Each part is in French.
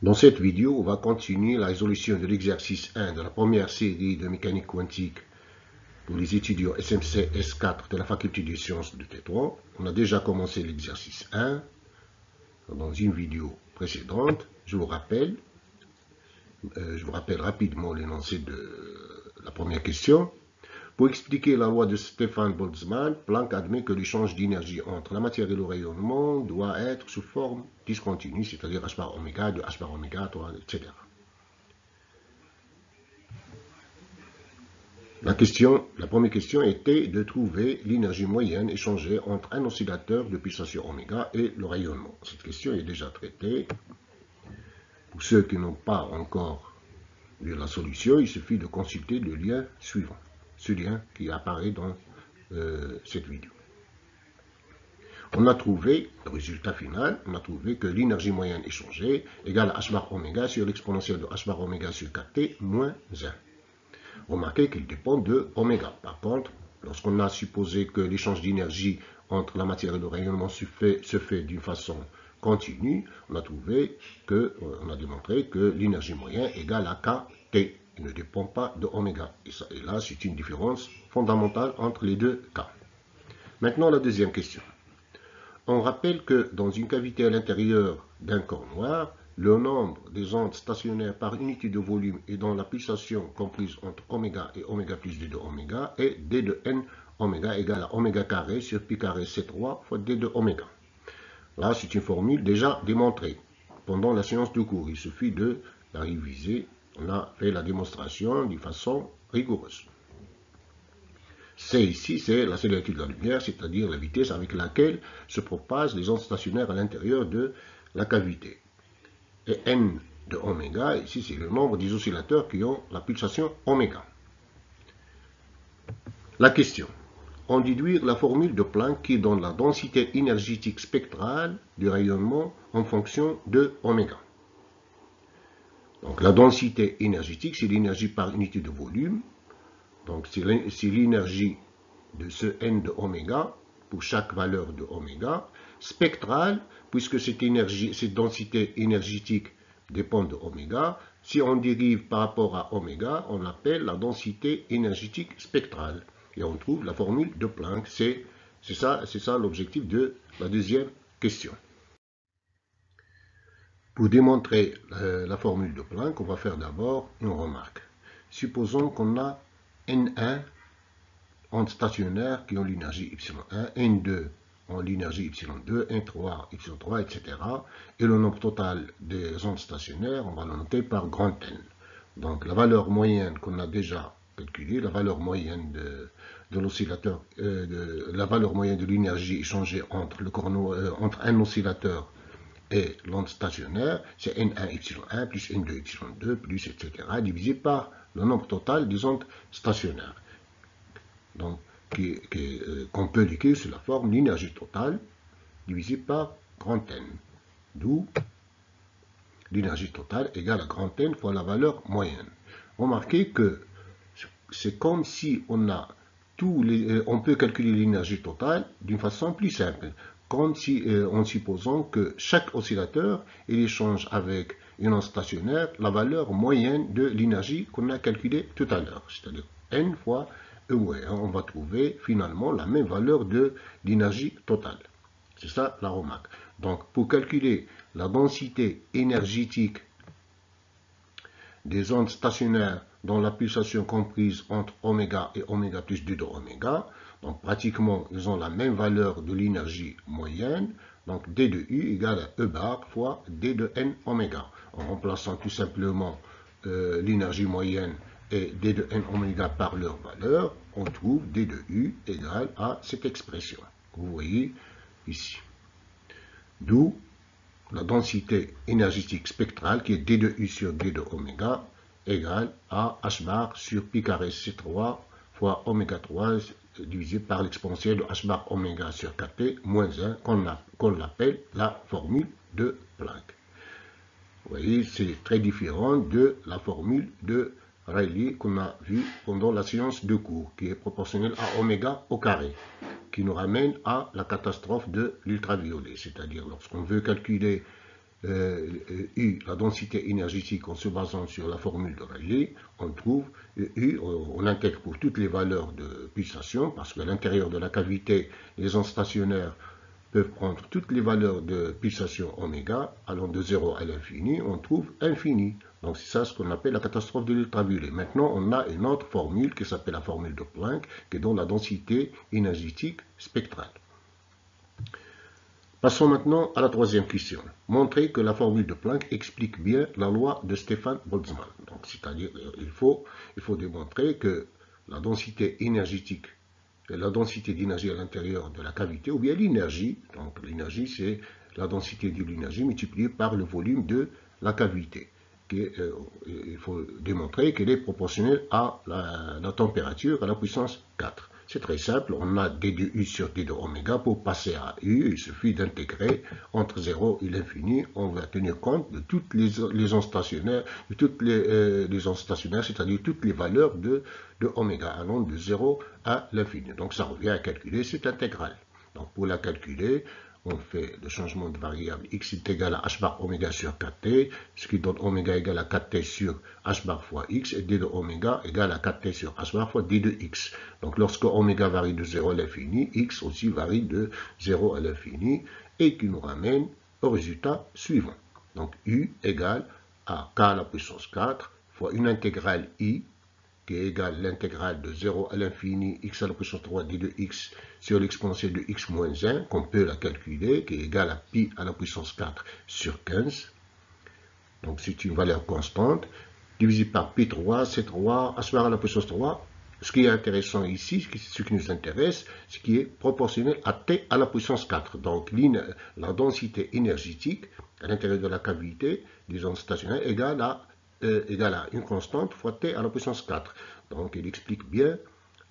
Dans cette vidéo, on va continuer la résolution de l'exercice 1 de la première série de mécanique quantique pour les étudiants SMC S4 de la faculté des sciences de Tétouan. On a déjà commencé l'exercice 1 dans une vidéo précédente. Je vous rappelle rapidement l'énoncé de la première question. Pour expliquer la loi de Stefan Boltzmann, Planck admet que l'échange d'énergie entre la matière et le rayonnement doit être sous forme discontinue, c'est-à-dire h bar oméga, de h bar oméga, etc. La première question était de trouver l'énergie moyenne échangée entre un oscillateur de pulsation oméga et le rayonnement. Cette question est déjà traitée. Pour ceux qui n'ont pas encore vu la solution, il suffit de consulter le lien suivant. Ce lien qui apparaît dans cette vidéo. On a trouvé, le résultat final, on a trouvé que l'énergie moyenne échangée égale à h bar oméga sur l'exponentielle de h bar oméga sur 4t moins 1. Remarquez qu'il dépend de oméga. Par contre, lorsqu'on a supposé que l'échange d'énergie entre la matière et le rayonnement se fait d'une façon continue, on a démontré que l'énergie moyenne égale à kT. Il ne dépend pas de oméga. Et là, c'est une différence fondamentale entre les deux cas. Maintenant, la deuxième question. On rappelle que dans une cavité à l'intérieur d'un corps noir, le nombre des ondes stationnaires par unité de volume et dont la pulsation comprise entre oméga et oméga plus d de oméga est d de n oméga égale à oméga carré sur pi carré C3 fois d de oméga. Là, c'est une formule déjà démontrée pendant la séance de cours. Il suffit de la réviser. On a fait la démonstration d'une façon rigoureuse. C ici, c'est la célérité de la lumière, c'est-à-dire la vitesse avec laquelle se propagent les ondes stationnaires à l'intérieur de la cavité. Et n de oméga, ici, c'est le nombre des oscillateurs qui ont la pulsation oméga. La question. On déduire la formule de Planck qui donne la densité énergétique spectrale du rayonnement en fonction de oméga. Donc la densité énergétique, c'est l'énergie par unité de volume. Donc c'est l'énergie de ce n de oméga pour chaque valeur de oméga. Spectrale, puisque cette densité énergétique dépend de oméga. Si on dérive par rapport à oméga, on appelle la densité énergétique spectrale. Et on trouve la formule de Planck. C'est ça l'objectif de la deuxième question. Pour démontrer la formule de Planck, on va faire d'abord une remarque. Supposons qu'on a N1 ondes stationnaires qui ont l'énergie Y1, N2 ont l'énergie Y2, N3, Y3, etc. Et le nombre total des ondes stationnaires, on va le noter par grand N. Donc la valeur moyenne qu'on a déjà calculée, la valeur moyenne de l'oscillateur, la valeur moyenne de l'énergie échangée entre un oscillateur et l'onde stationnaire, c'est N1, Y1 plus N2, Y2 plus etc. divisé par le nombre total des ondes stationnaires. Donc, qu'on peut écrire sous la forme l'énergie totale divisée par grand N. D'où l'énergie totale égale à grand N fois la valeur moyenne. Remarquez que c'est comme si on peut calculer l'énergie totale d'une façon plus simple. Comme si, en supposant que chaque oscillateur échange avec une onde stationnaire la valeur moyenne de l'énergie qu'on a calculée tout à l'heure, c'est-à-dire N fois E moins 1. On va trouver finalement la même valeur de l'énergie totale. C'est ça la remarque. Donc, pour calculer la densité énergétique des ondes stationnaires dont la pulsation comprise entre oméga et oméga plus 2 de oméga, donc pratiquement ils ont la même valeur de l'énergie moyenne, donc d de U égale à E bar fois d de n oméga. En remplaçant tout simplement l'énergie moyenne et d de n oméga par leur valeur, on trouve d de U égale à cette expression que vous voyez ici. D'où la densité énergétique spectrale qui est d de U sur d de oméga égale à h bar sur pi carré C3 fois oméga 3 divisé par l'exponentielle de h bar oméga sur 4t moins 1 qu'on appelle la formule de Planck. Vous voyez, c'est très différent de la formule de Rayleigh qu'on a vue pendant la séance de cours, qui est proportionnelle à oméga au carré, qui nous ramène à la catastrophe de l'ultraviolet. C'est-à-dire, lorsqu'on veut calculer U, la densité énergétique, en se basant sur la formule de Rayleigh, on trouve U, on intègre pour toutes les valeurs de pulsation, parce qu'à l'intérieur de la cavité, les ondes stationnaires peuvent prendre toutes les valeurs de pulsation oméga, allant de 0 à l'infini, on trouve infini. Donc c'est ça ce qu'on appelle la catastrophe de l'ultraviolet. Maintenant, on a une autre formule qui s'appelle la formule de Planck, qui donne la densité énergétique spectrale. Passons maintenant à la troisième question. Montrer que la formule de Planck explique bien la loi de Stefan Boltzmann. Donc, c'est-à-dire, il faut démontrer que la densité énergétique, la densité d'énergie à l'intérieur de la cavité, ou bien l'énergie, donc l'énergie c'est la densité de l'énergie multipliée par le volume de la cavité. Il faut démontrer qu'elle est proportionnelle à la température à la puissance 4. C'est très simple, on a d de U sur d de oméga. Pour passer à U, il suffit d'intégrer entre 0 et l'infini. On va tenir compte de toutes les ondes stationnaires, c'est-à-dire toutes les valeurs de oméga allant de 0 à l'infini. Donc ça revient à calculer cette intégrale. Donc pour la calculer, on fait le changement de variable x est égal à h bar oméga sur 4t, ce qui donne oméga égal à 4t sur h bar fois x, et d de oméga égal à 4t sur h bar fois d de x. Donc lorsque oméga varie de 0 à l'infini, x aussi varie de 0 à l'infini, et qui nous ramène au résultat suivant. Donc u égale à k à la puissance 4 fois une intégrale i, qui est égale à l'intégrale de 0 à l'infini x à la puissance 3 d de x sur l'exponentielle de x moins 1, qu'on peut la calculer, qui est égale à pi à la puissance 4 sur 15. Donc c'est une valeur constante, divisé par pi3, c3, h bar à la puissance 3. Ce qui est intéressant ici, ce qui nous intéresse, c'est qui est proportionnel à t à la puissance 4. Donc la densité énergétique à l'intérieur de la cavité des ondes stationnaires égale à une constante fois t à la puissance 4. Donc il explique bien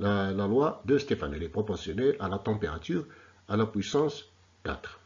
la loi de Stefan. Elle est proportionnelle à la température à la puissance 4.